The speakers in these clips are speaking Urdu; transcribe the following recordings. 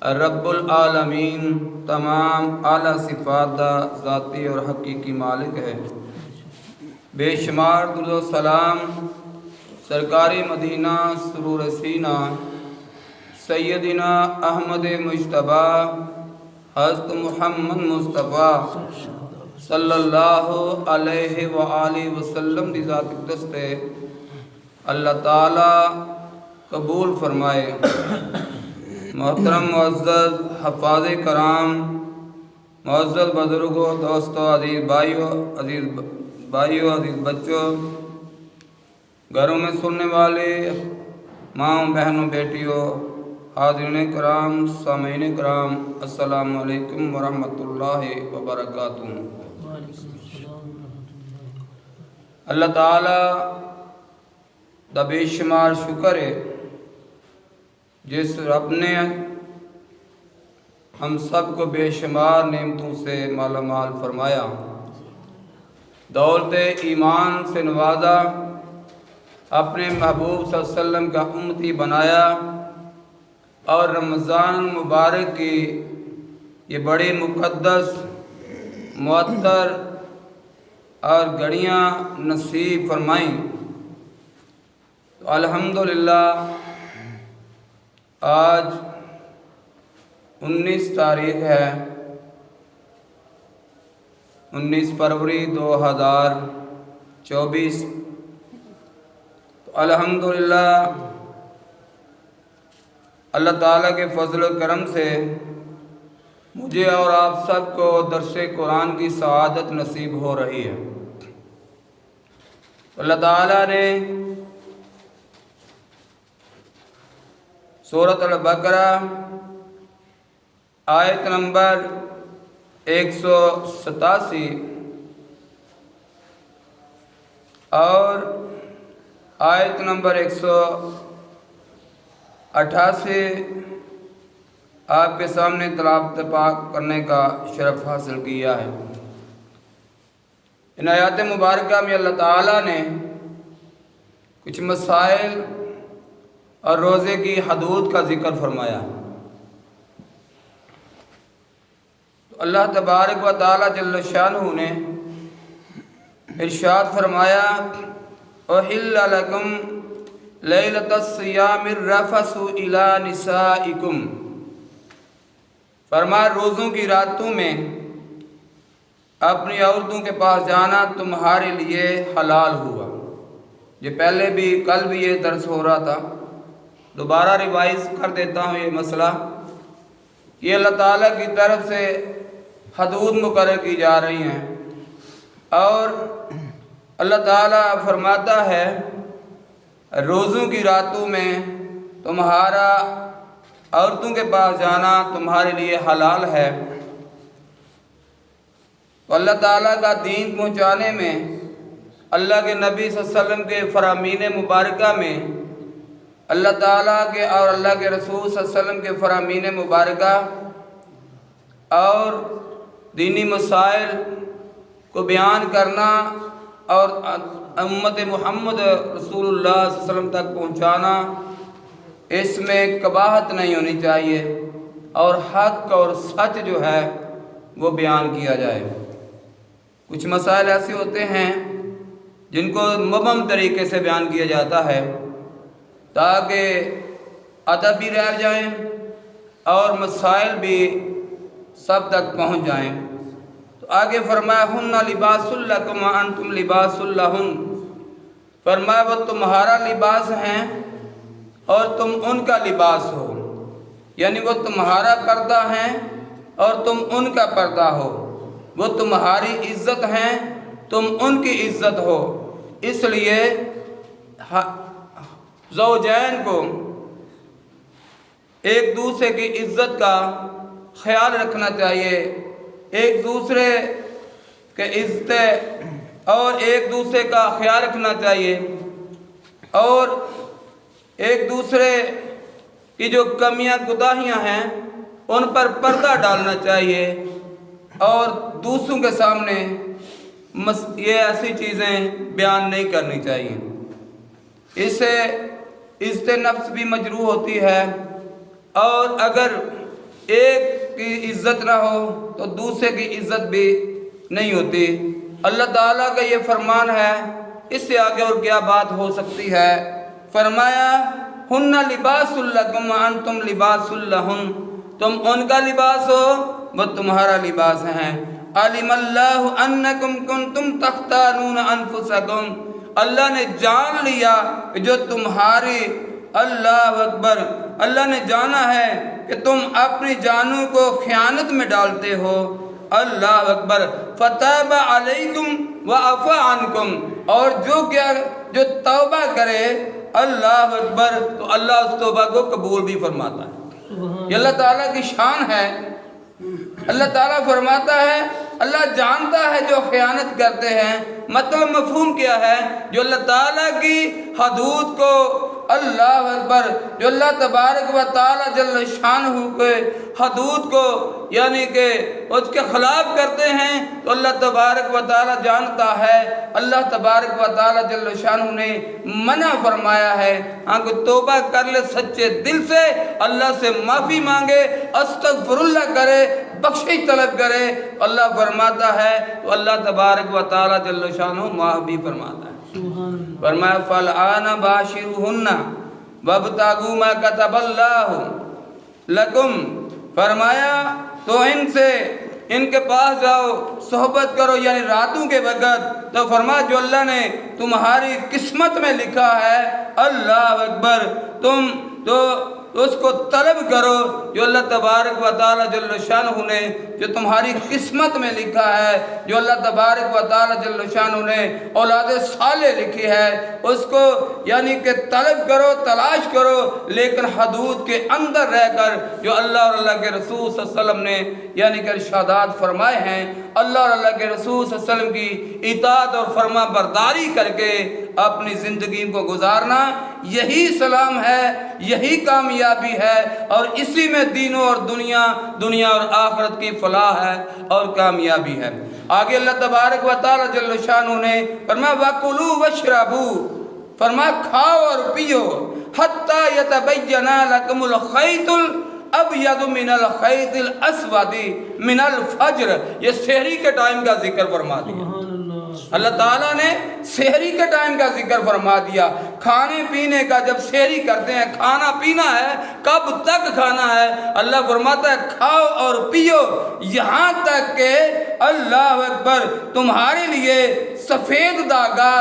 رب العالمین تمام اعلیٰ صفات دا ذاتی اور حقیقی مالک ہے۔ بے شمار درود و سلام سرکاری مدینہ سرور سینہ سیدنا احمد مجتبیٰ حضرت محمد مصطفیٰ صلی اللہ علیہ وآلہ وسلم دی ذات اقدس تے اللہ تعالی قبول فرمائے۔ محترم معزز حفاظ کرام، معزز بزرگوں، دوستوں، عزیز بھائیوں، عزیز بچوں، گھروں میں سننے والے ماں بہنوں بیٹیوں، حاضرین کرام، سامعین کرام، السلام علیکم ورحمۃ اللہ وبرکاتہ۔ اللہ تعالی دا بے شمار شکر ہے جس رب نے ہم سب کو بے شمار نعمتوں سے مالا مال فرمایا، دولت ایمان سے نوازا، اپنے محبوب صلی اللہ علیہ وسلم کا امتی بنایا، اور رمضان مبارک کی یہ بڑی مقدس معطر اور گھڑیاں نصیب فرمائیں۔ تو الحمدللہ آج 19 تاریخ ہے، 19 فروری 2024۔ تو الحمدللہ اللہ تعالیٰ کے فضل و کرم سے مجھے اور آپ سب کو درس قرآن کی سعادت نصیب ہو رہی ہے۔ اللہ تعالیٰ نے سورۃ البقرہ آیت نمبر 187 اور آیت نمبر 188 آپ کے سامنے تلاوت پاک کرنے کا شرف حاصل کیا ہے۔ ان آیات مبارکہ میں اللہ تعالیٰ نے کچھ مسائل اور روزے کی حدود کا ذکر فرمایا۔ تو اللہ تبارک و تعالیٰ جل شانہ نے ارشاد فرمایا، احل لکم لیلۃ الصیام الرفث الی نسائکم، فرمایا روزوں کی راتوں میں اپنی عورتوں کے پاس جانا تمہارے لیے حلال ہوا۔ یہ پہلے بھی کل بھی یہ درس ہو رہا تھا، دوبارہ ریوائز کر دیتا ہوں یہ مسئلہ۔ یہ اللہ تعالیٰ کی طرف سے حدود مقرر کی جا رہی ہیں، اور اللہ تعالیٰ فرماتا ہے روزوں کی راتوں میں تمہارا عورتوں کے پاس جانا تمہارے لیے حلال ہے۔ تو اللہ تعالیٰ کا دین پہنچانے میں، اللہ کے نبی صلی اللہ علیہ وسلم کے فرامین مبارکہ میں، اللہ تعالیٰ کے اور اللہ کے رسول صلی اللہ علیہ وسلم کے فرامین مبارکہ اور دینی مسائل کو بیان کرنا اور امت محمد رسول اللہ صلی اللہ علیہ وسلم تک پہنچانا، اس میں قباحت نہیں ہونی چاہیے، اور حق اور سچ جو ہے وہ بیان کیا جائے۔ کچھ مسائل ایسے ہوتے ہیں جن کو مبہم طریقے سے بیان کیا جاتا ہے تاکہ ادب بھی رہ جائیں اور مسائل بھی سب تک پہنچ جائیں۔ تو آگے فرمایا ہن لباس لکم وانتم لباس لہن، فرمایا وہ تمہارا لباس ہیں اور تم ان کا لباس ہو، یعنی وہ تمہارا پردہ ہیں اور تم ان کا پردہ ہو، وہ تمہاری عزت ہیں تم ان کی عزت ہو۔ اس لیے زوجین کو ایک دوسرے کی عزت کا خیال رکھنا چاہیے، ایک دوسرے کے عزت اور ایک دوسرے کا خیال رکھنا چاہیے، اور ایک دوسرے کی جو کمیاں کوتاہیاں ہیں ان پر پردہ ڈالنا چاہیے، اور دوسروں کے سامنے یہ ایسی چیزیں بیان نہیں کرنی چاہیے۔ اس سے عزت نفس بھی مجروح ہوتی ہے، اور اگر ایک کی عزت نہ ہو تو دوسرے کی عزت بھی نہیں ہوتی۔ اللہ تعالیٰ کا یہ فرمان ہے، اس سے آگے اور کیا بات ہو سکتی ہے؟ فرمایا ہن لباس لکم وانتم لباس لہن، تم ان کا لباس ہو، وہ تمہارا لباس ہیں۔ علم اللہ انکم کنتم تختانون انفسکم، اللہ نے جان لیا کہ جو تمہاری، اللہ اکبر، اللہ نے جانا ہے کہ تم اپنی جانوں کو خیانت میں ڈالتے ہو۔ اللہ اکبر، فتاب علیکم وعفا عنکم، اور جو توبہ کرے، اللہ اکبر، تو اللہ اس توبہ کو قبول بھی فرماتا ہے۔ یہ اللہ تعالیٰ کی شان ہے۔ اللہ تعالیٰ فرماتا ہے اللہ جانتا ہے جو خیانت کرتے ہیں۔ مطلب مفہوم کیا ہے؟ جو اللہ تعالیٰ کی حدود کو، اللہ اکبر، جو اللہ تبارک و تعالیٰ جل شانہ کے حدود کو یعنی کہ اس کے خلاف کرتے ہیں، تو اللہ تبارک و تعالیٰ جانتا ہے۔ اللہ تبارک و تعالیٰ جل شانہ نے منع فرمایا ہے، ہاں کوئی توبہ کر لے سچے دل سے، اللہ سے معافی مانگے، استغفر اللہ کرے، بخشش طلب کرے، اللہ فرماتا ہے تو اللہ تبارک و تعالیٰ جل شانہ معاف بھی فرماتا ہے۔ فرمایا فالآن باشروہن وابتغوا ما کتب اللہ لکم، فرمایا تو ان کے پاس جاؤ، صحبت کرو، یعنی راتوں کے وقت، تو فرمایا جو اللہ نے تمہاری قسمت میں لکھا ہے، اللہ اکبر، تم تو اس کو طلب کرو، جو اللہ تبارک و تعالیٰ جل شانہ نے جو تمہاری قسمت میں لکھا ہے، جو اللہ تبارک و تعالیٰ جل شانہ نے اولاد صالح لکھی ہے، اس کو یعنی کہ طلب کرو، تلاش کرو، لیکن حدود کے اندر رہ کر جو اللہ اور اللہ کے رسول صلی اللہ علیہ وسلم نے یعنی کہ ارشادات فرمائے ہیں، اللہ اور اللہ کے رسول صلی اللہ علیہ وسلم کی اطاعت اور فرما برداری کر کے اپنی زندگی کو گزارنا، یہی سلام ہے، یہی کامیابی ہے، اور اسی میں دینوں اور دنیا اور آخرت کی فلاح ہے اور کامیابی ہے۔ آگے اللہ تبارک و تعالیٰ جل شانہ نے فرمایا وَكُلُوا وَاشْرَبُوا، فرمایا کھاؤ اور پیو، حَتَّى يَتَبَيَّنَ لَكُمُ الْخَيْطُ الْأَبْيَضُ مِنَ الْخَيْطِ الْأَسْوَدِ مِنَ الْفَجْرِ، یہ سحری کے ٹائم کا ذکر فرما دیا۔ اللہ تعالیٰ نے سحری کے ٹائم کا ذکر فرما دیا۔ کھانے پینے کا جب سحری کرتے ہیں، کھانا پینا ہے، کب تک کھانا ہے؟ اللہ فرماتا ہے کھاؤ اور پیو یہاں تک کہ اللہ اکبر تمہارے لیے سفید داغا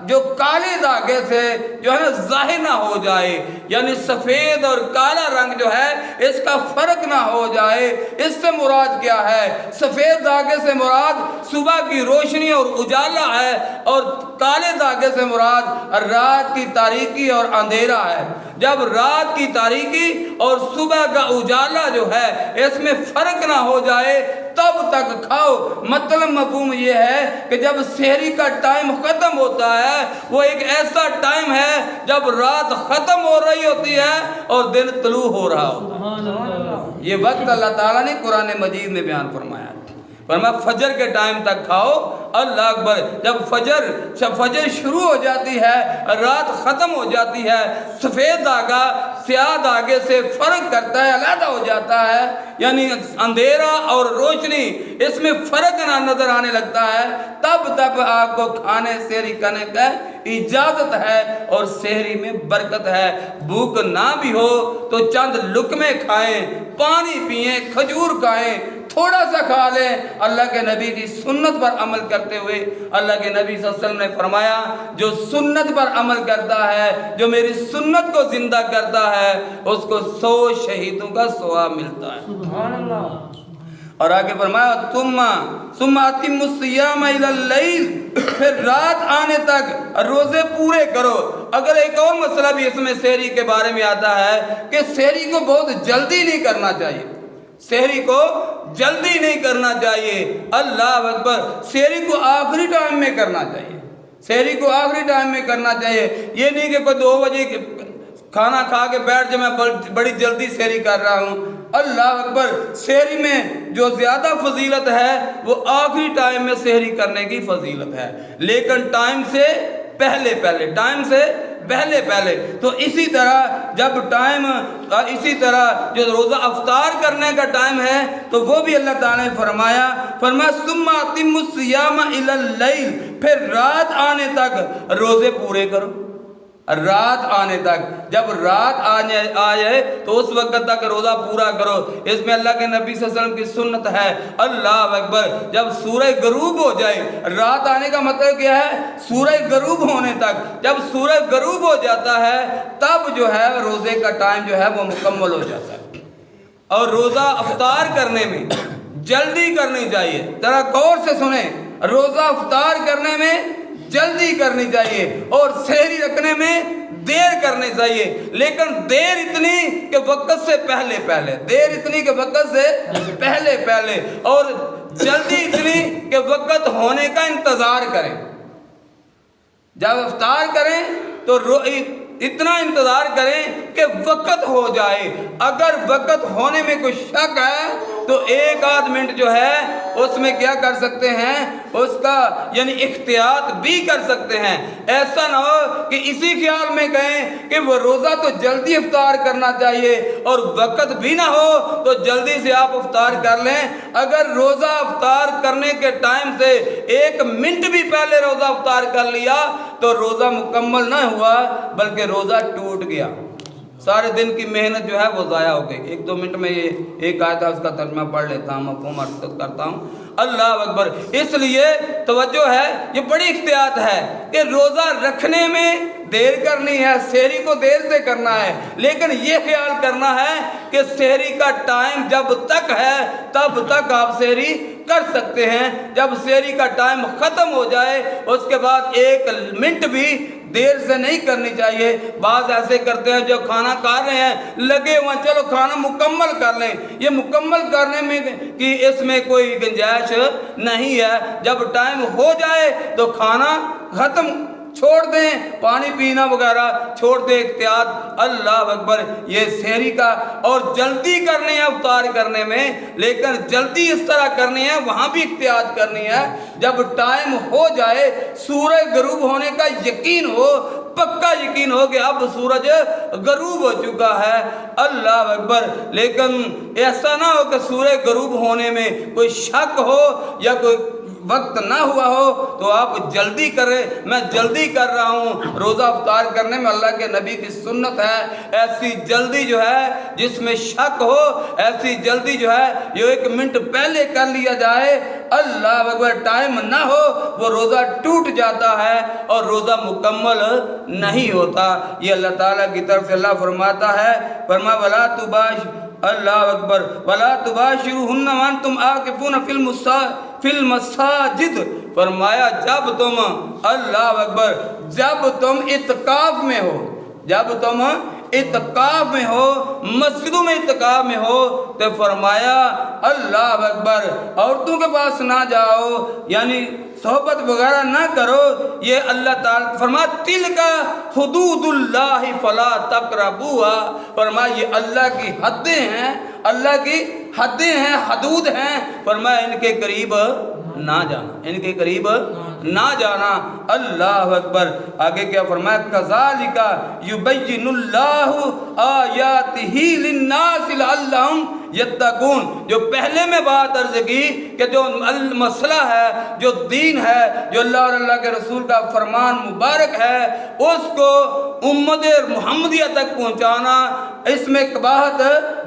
جو کالے داغے سے جو ہے نا ظاہر نہ ہو جائے، یعنی سفید اور کالا رنگ جو ہے اس کا فرق نہ ہو جائے۔ اس سے مراد کیا ہے؟ سفید داغے سے مراد صبح کی روشنی اور اجالا ہے، اور کالے داغے سے مراد رات کی تاریکی اور اندھیرا ہے۔ جب رات کی تاریکی اور صبح کا اجالا جو ہے اس میں فرق نہ ہو جائے تب تک کھاؤ۔ مطلب مفہوم یہ ہے کہ جب سحری کا ٹائم ختم ہوتا ہے، وہ ایک ایسا ٹائم ہے جب رات ختم ہو رہی ہوتی ہے اور دن طلوع ہو رہا ہوتا ہے۔ یہ وقت اللہ تعالیٰ نے قرآن مجید میں بیان فرمایا ہے۔ فرمایا فجر کے ٹائم تک کھاؤ، اللہ اکبر، جب فجر شروع ہو جاتی ہے، رات ختم ہو جاتی ہے، سفید داغا سیاہ داغے سے فرق کرتا ہے، علیحدہ ہو جاتا ہے، یعنی اندھیرا اور روشنی اس میں فرق نہ نظر آنے لگتا ہے، تب آپ کو کھانے سحری کرنے کا اجازت ہے، اور سحری میں برکت ہے۔ بھوک نہ بھی ہو تو چند لقمے کھائیں، پانی پئیں، کھجور کھائیں، تھوڑا سا کھا لیں۔ اللہ کے نبی کی سنت پر عمل کرتے ہوئے اللہ کے نبی صلی اللہ علیہ وسلم نے فرمایا جو سنت پر عمل کرتا ہے، جو میری سنت کو زندہ کرتا ہے، اس کو 100 شہیدوں کا ثواب ملتا ہے۔ سبحان اللہ۔ اور آگے فرمایا ثم اتموا الصیام الی اللیل، پھر رات آنے تک روزے پورے کرو۔ اگر ایک اور مسئلہ بھی اس میں سحری کے بارے میں آتا ہے کہ سحری کو بہت جلدی نہیں کرنا چاہیے، سحری کو جلدی نہیں کرنا چاہیے، اللہ اکبر، سحری کو آخری ٹائم میں کرنا چاہیے، سحری کو آخری ٹائم میں کرنا چاہیے۔ یہ نہیں کہ کوئی 2 بجے کھانا کھا کے بیٹھ جائے میں بڑی جلدی سحری کر رہا ہوں، اللہ اکبر، سحری میں جو زیادہ فضیلت ہے وہ آخری ٹائم میں سحری کرنے کی فضیلت ہے، لیکن ٹائم سے پہلے ٹائم سے پہلے پہلے. تو اسی طرح جب ٹائم اسی طرح جو روزہ افطار کرنے کا ٹائم ہے تو وہ بھی اللہ تعالیٰ نے فرمایا ثم اتموا الصیام الی اللیل، پھر رات آنے تک روزے پورے کرو. رات آنے تک، جب رات آ جائے تو اس وقت تک روزہ پورا کرو. اس میں اللہ کے نبی صلی اللہ علیہ وسلم کی سنت ہے. اللہ اکبر. جب سورج غروب ہو جائے، رات آنے کا مطلب کیا ہے؟ سورج غروب ہونے تک. جب سورج غروب ہو جاتا ہے تب جو ہے روزے کا ٹائم جو ہے وہ مکمل ہو جاتا ہے. اور روزہ افطار کرنے میں جلدی کرنی چاہیے. ذرا غور سے سنیں، روزہ افطار کرنے میں جلدی کرنی چاہیے اور سحری رکھنے میں دیر کرنی چاہیے، لیکن دیر اتنی کہ وقت سے پہلے پہلے، دیر اتنی کہ وقت سے پہلے پہلے، اور جلدی اتنی کہ وقت ہونے کا انتظار کریں. جب افطار کریں تو اتنا انتظار کریں کہ وقت ہو جائے. اگر وقت ہونے میں کوئی شک ہے تو ایک آدھ منٹ جو ہے اس میں کیا کر سکتے ہیں، اس کا یعنی احتیاط بھی کر سکتے ہیں. ایسا نہ ہو کہ اسی خیال میں کہیں کہ وہ روزہ تو جلدی افطار کرنا چاہیے اور وقت بھی نہ ہو تو جلدی سے آپ افطار کر لیں. اگر روزہ افطار کرنے کے ٹائم سے ایک منٹ بھی پہلے روزہ افطار کر لیا تو روزہ مکمل نہ ہوا بلکہ روزہ ٹوٹ گیا. سارے دن کی محنت جو ہے وہ ضائع ہو گئی. 1-2 منٹ میں یہ ایک آیت ہے اس کا ترجمہ پڑھ لیتا ہوں، مفہوم عرض کرتا ہوں. اللہ اکبر. اس لیے توجہ ہے، یہ بڑی احتیاط ہے کہ روزہ رکھنے میں دیر کرنی ہے، سحری کو دیر سے کرنا ہے، لیکن یہ خیال کرنا ہے کہ سحری کا ٹائم جب تک ہے تب تک آپ سحری کر سکتے ہیں. جب سحری کا ٹائم ختم ہو جائے اس کے بعد 1 منٹ بھی دیر سے نہیں کرنی چاہیے. بعض ایسے کرتے ہیں جو کھانا کھا رہے ہیں لگے ہوئے چلو کھانا مکمل کر لیں. یہ مکمل کرنے میں کہ اس میں کوئی گنجائش نہیں ہے. جب ٹائم ہو جائے تو کھانا ختم چھوڑ دیں، پانی پینا وغیرہ چھوڑ دیں. احتیاط. اللہ اکبر. یہ سحری کا اور جلدی کرنی ہے افطار کرنے میں، لیکن جلدی اس طرح کرنی ہے وہاں بھی احتیاط کرنی ہے. جب ٹائم ہو جائے، سورج غروب ہونے کا یقین ہو، پکا یقین ہو کہ اب سورج غروب ہو چکا ہے. اللہ اکبر. لیکن ایسا نہ ہو کہ سورج غروب ہونے میں کوئی شک ہو یا کوئی وقت نہ ہوا ہو تو آپ جلدی کریں. میں جلدی کر رہا ہوں. روزہ افطار کرنے میں اللہ کے نبی کی سنت ہے. ایسی جلدی جو ہے جس میں شک ہو، ایسی جلدی جو ہے یہ 1 منٹ پہلے کر لیا جائے. اللہ اکبر. ٹائم نہ ہو وہ روزہ ٹوٹ جاتا ہے اور روزہ مکمل نہیں ہوتا. یہ اللہ تعالیٰ کی طرف سے اللہ فرماتا ہے، فرمایا ولا تباش اللہ اکبر ولا تباشروہن وانتم عاکفون فی المساجد. فرمایا جب تم اللہ اکبر جب تم اعتکاف میں ہو، جب تم اعتکاف میں ہو، مسجدوں میں اعتکاف میں ہو تو فرمایا اللہ اکبر عورتوں کے پاس نہ جاؤ، یعنی صحبت وغیرہ نہ کرو. یہ اللہ تعالیٰ فرمایا تلک حدود اللہ فلا تقربوها. فرمایا یہ اللہ کی حدیں ہیں، اللہ کی حدیں ہیں، حدود ہیں. فرمایا ان کے قریب نہ جانا، ان کے قریب نہ جانا. اللہ اکبر. آگے کیا فرمایا کذالک یبین اللہ آیاتہ للناس لعلہم یتقون. جو پہلے میں بات عرض کی کہ جو مسئلہ ہے، جو دین ہے، جو اللہ اور اللہ کے رسول کا فرمان مبارک ہے، اس کو امت محمدیہ تک پہنچانا، اس میں قباحت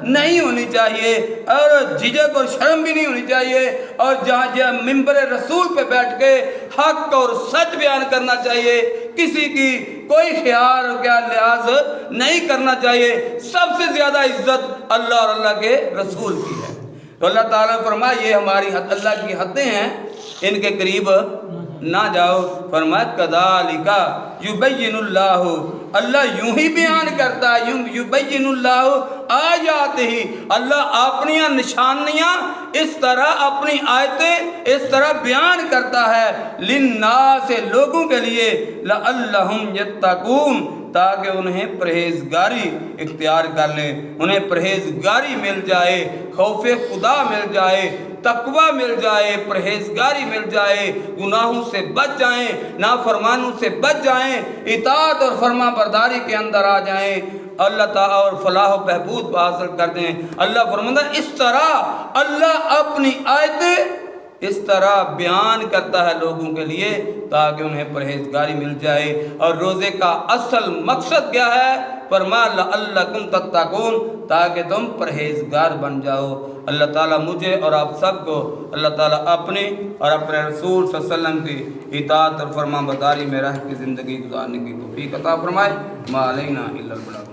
نہیں ہونی چاہیے اور جھجک اور شرم بھی نہیں ہونی چاہیے. اور جہاں ممبر رسول پہ بیٹھ کے حق اور سچ بیان کرنا چاہیے. کسی کی کوئی خیال اور کیا لحاظ نہیں کرنا چاہیے. سب سے زیادہ عزت اللہ اور اللہ کے رسول کی ہے. تو اللہ تعالیٰ نے فرمایا یہ ہماری اللہ کی حدیں ہیں، ان کے قریب نہ جاؤ. فرمایا کذالک یبین اللہ. اللہ یوں ہی بیان کرتا ہے، یبین اللہ آیاتہ. اللہ اپنی نشانیاں اس طرح، اپنی آیتیں اس طرح بیان کرتا ہے للناس لوگوں کے لیے، لعلہم یتقون تاکہ انہیں پرہیزگاری اختیار کر لیں، انہیں پرہیزگاری مل جائے، خوف خدا مل جائے، تقوی مل جائے، پرہیزگاری مل جائے، گناہوں سے بچ جائیں، نافرمانوں سے بچ جائیں، اطاعت اور فرما برداری کے اندر آ جائیں، اللہ تعالیٰ اور فلاح و بہبود حاصل کر دیں۔ اللہ فرماتا ہے اس طرح اللہ اپنی آیتیں اس طرح بیان کرتا ہے لوگوں کے لیے تاکہ انہیں پرہیزگاری مل جائے۔ اور روزے کا اصل مقصد کیا ہے؟ فرمایا لعلکم تتقون، تاکہ تم پرہیزگار بن جاؤ۔ اللہ تعالیٰ مجھے اور آپ سب کو اللہ تعالیٰ اپنے اور اپنے رسول صلی اللہ علیہ وسلم کی اطاعت اور فرما برداری میں رہ کے زندگی گزارنے کی توفیق عطا فرمائے۔ ما علینا الا البلاغ۔